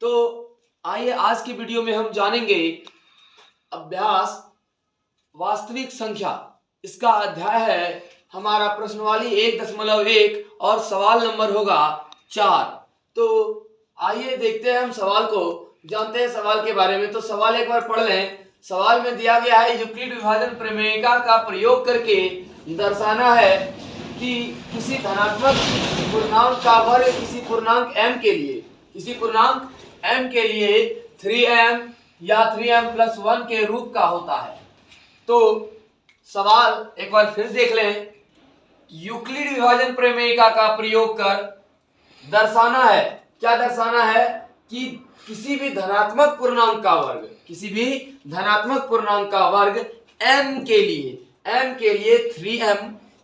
तो आइए आज की वीडियो में हम जानेंगे अभ्यास वास्तविक संख्या। इसका अध्याय है हमारा प्रश्नवाली 1.1 और सवाल नंबर होगा 4। तो आइए देखते हैं हम सवाल को, जानते हैं सवाल के बारे में। तो सवाल एक बार पढ़ लें। सवाल में दिया गया है यूक्लिड विभाजन प्रमेयिका का प्रयोग करके दर्शाना है कि किसी धनात्मक पूर्णांक का वर्ग किसी पूर्णांक m के लिए 3m या 3m+1 के रूप का होता है। तो सवाल एक बार फिर देख लें। यूक्लिड विभाजन प्रमेयिका का प्रयोग कर दर्शाना है, क्या दर्शाना है कि किसी भी धनात्मक पूर्णांक का वर्ग m के लिए 3m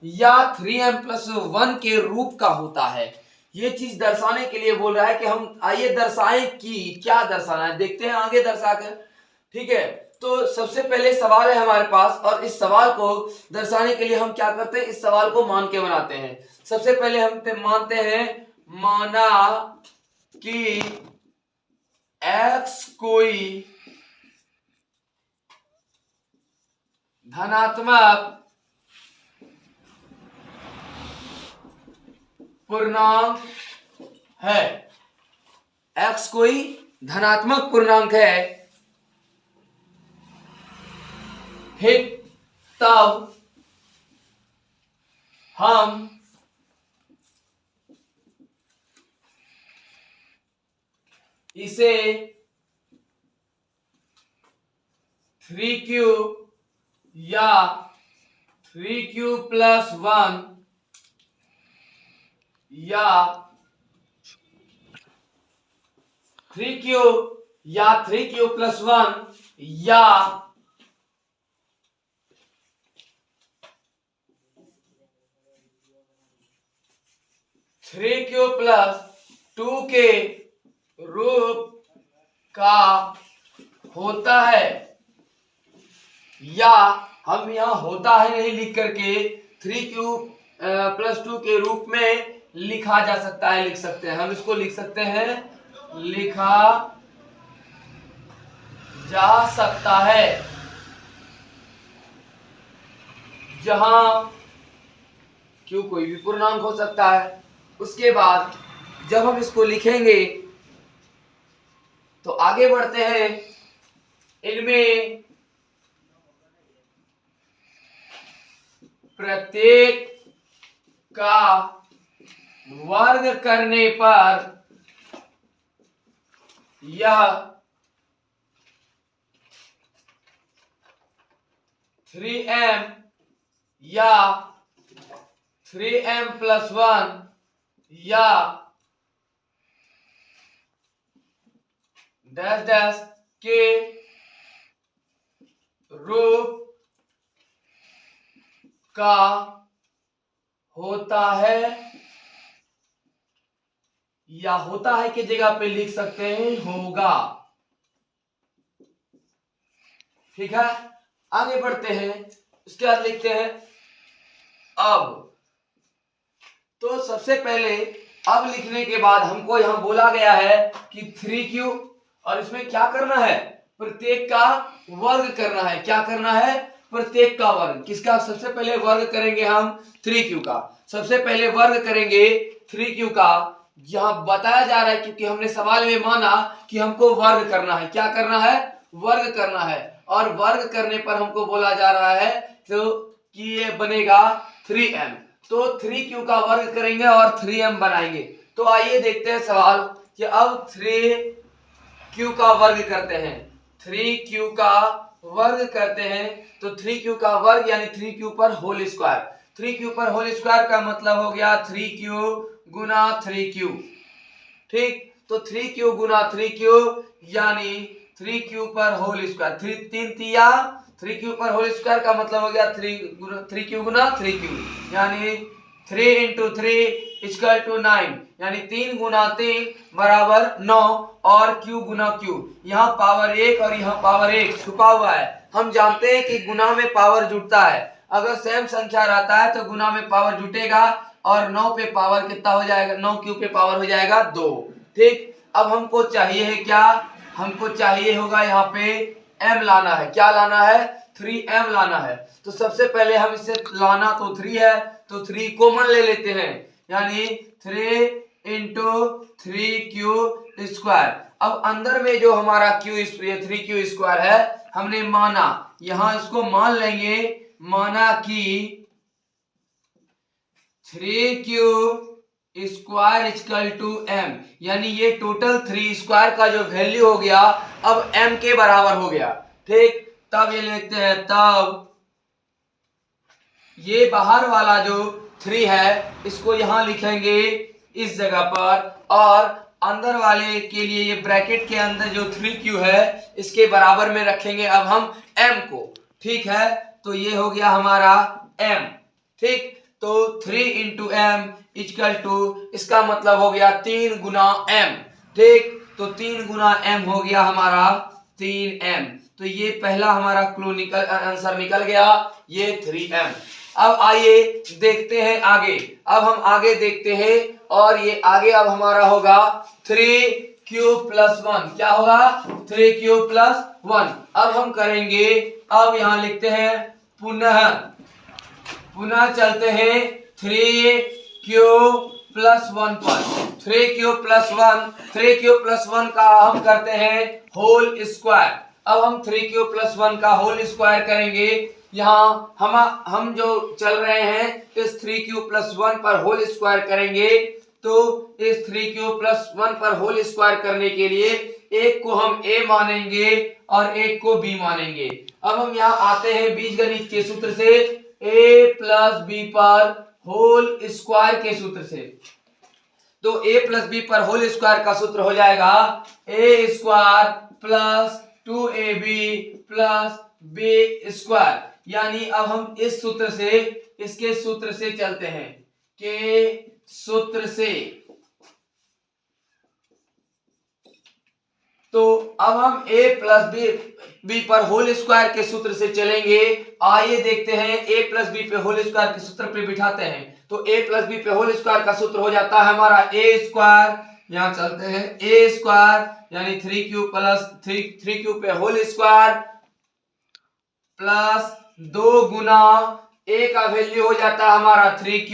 या 3m+1 के रूप का होता है। ये चीज दर्शाने के लिए बोल रहा है कि हम आइए दर्शाएं कि क्या दर्शाना है, देखते हैं आगे दर्शाकर। ठीक है, तो सबसे पहले सवाल है हमारे पास और इस सवाल को दर्शाने के लिए हम क्या करते हैं, इस सवाल को मान के बनाते हैं। सबसे पहले हम मानते हैं, माना कि x कोई धनात्मक पूर्णांक है, x कोई धनात्मक पूर्णांक है, फिर तब हम इसे 3q या 3q+1 या 3q या 3q+1 या 3q+2 के रूप का होता है, या हम यहाँ होता है नहीं लिख करके 3q+2 के रूप में लिखा जा सकता है, लिख सकते हैं हम इसको, लिख सकते हैं, लिखा जा सकता है, जहां q कोई भी पूर्णांक हो सकता है। उसके बाद जब हम इसको लिखेंगे तो आगे बढ़ते हैं, इनमें प्रत्येक का वर्ग करने पर यह 3m या 3m+1 या डैश डैश के रूप का होता है, या होता है की जगह पे लिख सकते हैं होगा। ठीक है, आगे बढ़ते हैं। उसके बाद लिखते हैं अब। तो सबसे पहले अब लिखने के बाद हमको यहां बोला गया है कि 3q, और इसमें क्या करना है, प्रत्येक का वर्ग करना है। क्या करना है, प्रत्येक का वर्ग। किसका? सबसे पहले वर्ग करेंगे हम 3q का, सबसे पहले वर्ग करेंगे 3q का। यहां बताया जा रहा है क्योंकि हमने सवाल में माना कि हमको वर्ग करना है। क्या करना है, वर्ग करना है, और वर्ग करने पर हमको बोला जा रहा है तो कि ये बनेगा 3m। तो 3q का वर्ग करेंगे और 3m बनाएंगे। तो आइए देखते हैं सवाल कि अब 3q का वर्ग करते हैं, 3q का वर्ग करते हैं। तो 3q का वर्ग यानी 3q पर होल स्क्वायर। 3q पर होल स्क्वायर का मतलब हो गया 3q गुना 3q। ठीक, तो 3q गुना 3q यानी 3q पर होल स्क्वायर, 3 पर होल स्क्वायर का मतलब हो गया 3q गुना 3q, यानी 3 × 3 = 9, यानी 3 गुना 3 बराबर 9, और q गुना q, यहाँ पावर 1 और यहाँ पावर 1 छुपा हुआ है। हम जानते हैं कि गुना में पावर जुटता है, अगर सेम संख्या रहता है तो गुना में पावर जुटेगा, और 9 पे पावर कितना हो जाएगा, 9 q पे पावर हो जाएगा 2। ठीक, अब हमको चाहिए है क्या, हमको चाहिए होगा यहाँ पे m लाना है। क्या लाना है, 3m लाना है। तो सबसे पहले हम इसे लाना तो 3 है, तो 3 कॉमन ले लेते हैं, यानी 3 इंटू 3q स्क्वायर। अब अंदर में जो हमारा q 3q स्क्वायर है हमने माना, यहां इसको मान लेंगे, माना कि 3q square equal to m, यानी ये टोटल 3 स्क्वायर का जो वैल्यू हो गया अब m के बराबर हो गया। ठीक, तब ये लिखते हैं, तब ये बाहर वाला जो 3 है इसको यहां लिखेंगे इस जगह पर, और अंदर वाले के लिए ये ब्रैकेट के अंदर जो 3q है इसके बराबर में रखेंगे अब हम m को। ठीक है, तो ये हो गया हमारा m। ठीक, तो 3 इंटू एम इक्वल टू, इसका मतलब हो गया 3 गुना m। ठीक, तो 3 गुना m हो गया हमारा 3m। तो ये पहला हमारा क्लू आंसर निकल गया, ये 3m। अब आइए देखते हैं आगे। अब हम आगे देखते हैं, और ये आगे अब हमारा होगा 3q प्लस 1। क्या होगा, 3q प्लस 1। अब हम करेंगे, अब यहां लिखते हैं पुनः चलते हैं 3q प्लस 1 पर। 3q प्लस 1 का हम करते हैं होल स्क्वायर। अब हम 3q प्लस 1 का होल स्क्वायर करेंगे। यहाँ हम जो चल रहे हैं इस 3q प्लस 1 पर होल स्क्वायर करेंगे, तो इस 3q प्लस 1 पर होल स्क्वायर करने के लिए एक को हम a मानेंगे और एक को b मानेंगे। अब हम यहाँ आते हैं बीजगणित के सूत्र से, a प्लस बी पर होल स्क्वायर के सूत्र से। तो a प्लस बी पर होल स्क्वायर का सूत्र हो जाएगा a square plus 2ab plus b square. यानी अब हम इस सूत्र से, इसके सूत्र से चलते हैं, के सूत्र से। तो अब हम a प्लस बी पर होल स्क्वायर के सूत्र से चलेंगे। आइए देखते हैं, a प्लस बी पे होल स्क्वायर के सूत्र पे बिठाते हैं। तो a प्लस बी पे होल स्क्वायर का सूत्र हो जाता है हमारा a स्क्वायर, यहां चलते हैं a स्क्वायर यानी 3q प्लस 3q पे होल स्क्वायर प्लस 2 गुना a का वैल्यू हो जाता है हमारा 3q,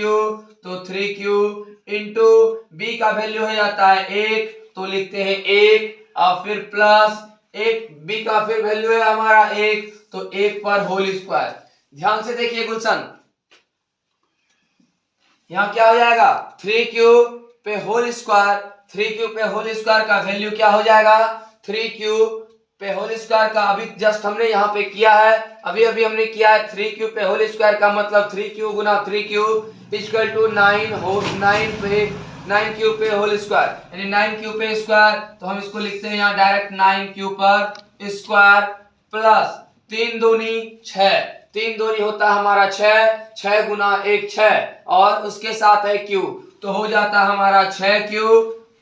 तो 3q इंटू b का वैल्यू हो जाता है 1, तो लिखते हैं 1, और फिर प्लस 1 b का फिर वैल्यू है हमारा 1, तो 1 पर होल स्क्वायर। ध्यान से देखिए गुलशन, यहाँ क्या हो जाएगा 3q पे होल स्क्वायर, 3q पे होल स्क्वायर का वैल्यू क्या हो जाएगा, 3q पे होल स्क्वायर का अभी जस्ट हमने यहाँ पे किया है, अभी हमने किया है 3q पे होल स्क्वायर का मतलब 3q Guna 3q equal to 9q पे होल स्क्वायर, यानी 9q पे स्क्वायर। तो हम इसको लिखते हैं यहाँ डायरेक्ट 9q पर स्क्वायर प्लस 3 दूनी 6, 3 दूनी होता है हमारा 6, 6 गुना 1 6, और उसके साथ है q, तो हो जाता है हमारा 6q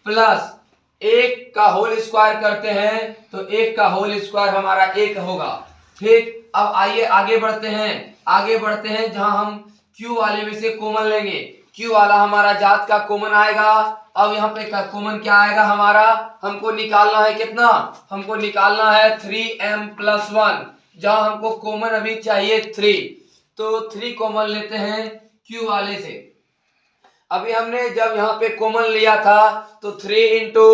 प्लस 1 का होल स्क्वायर करते हैं, तो 1 का होल स्क्वायर हमारा 1 होगा। ठीक, अब आइए आगे बढ़ते हैं जहां हम q वाले में से कॉमन लेंगे। q वाला हमारा जात का कॉमन आएगा। अब यहाँ पे कॉमन क्या आएगा हमारा, हमको निकालना है कितना, हमको निकालना है 3m प्लस 1, जहां हमको कॉमन अभी चाहिए 3, तो 3 कॉमन लेते हैं q वाले से। अभी हमने जब यहाँ पे कॉमन लिया था तो 3 into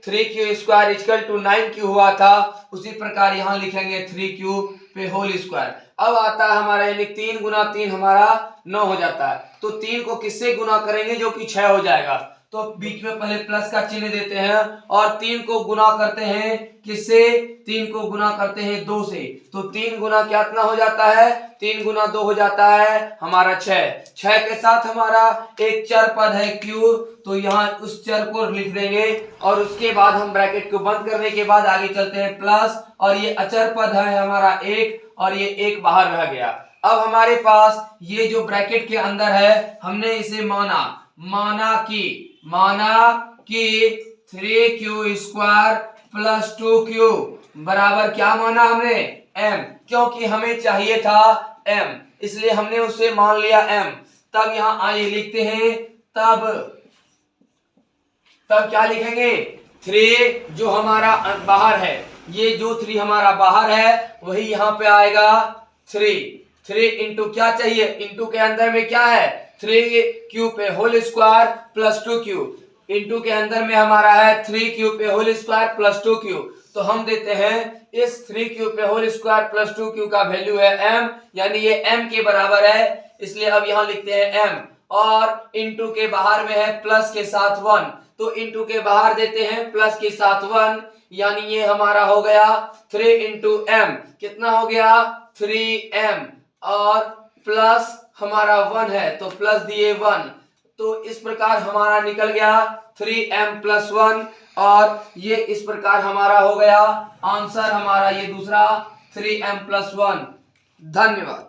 3q square equal to 9q हुआ था, उसी प्रकार यहाँ लिखेंगे 3q पे होल स्क्वायर। अब आता है हमारा, यानी 3 गुना 3 हमारा 9 हो जाता है, तो 3 को किससे गुना करेंगे जो कि 6 हो जाएगा, तो बीच में पहले प्लस का चिन्ह देते हैं, और 3 को गुना करते हैं किससे, 3 को गुना करते हैं 2 से, तो 3 गुना कितना हो जाता है, 3 गुना 2 हो जाता है हमारा 6, 6 के साथ हमारा एक चर पद है q, तो यहाँ उस चर को लिख देंगे, और उसके बाद हम ब्रैकेट को बंद करने के बाद आगे चलते हैं प्लस, और ये अचर पद है हमारा 1, और ये 1 बाहर रह गया। अब हमारे पास ये जो ब्रैकेट के अंदर है हमने इसे माना कि 3q स्क्वायर प्लस 2q बराबर क्या माना हमने, m, क्योंकि हमें चाहिए था m, इसलिए हमने उसे मान लिया m। तब यहाँ आइए लिखते हैं, तब क्या लिखेंगे, 3 जो हमारा बाहर है, ये जो 3 हमारा बाहर है वही यहाँ पे आएगा 3 इंटू क्या चाहिए, इंटू के अंदर में क्या है 3 क्यूब पे whole square plus 2 cube, into के अंदर में हमारा है 3 क्यूब पे होल स्क्वायर प्लस 2 क्यूब। तो हम देते हैं इस 3 क्यूब पे होल स्क्वायर प्लस 2 क्यूब का वैल्यू है m, यानी ये m के बराबर है, इसलिए अब यहाँ लिखते हैं m। और इंटू के बाहर में है प्लस के साथ 1, तो इंटू के बाहर देते हैं प्लस के साथ 1, यानी ये हमारा हो गया 3 इंटू m, कितना हो गया 3m, और प्लस हमारा 1 है तो प्लस दिए 1, तो इस प्रकार हमारा निकल गया 3m प्लस 1, और ये इस प्रकार हमारा हो गया आंसर हमारा ये दूसरा 3m प्लस 1। धन्यवाद।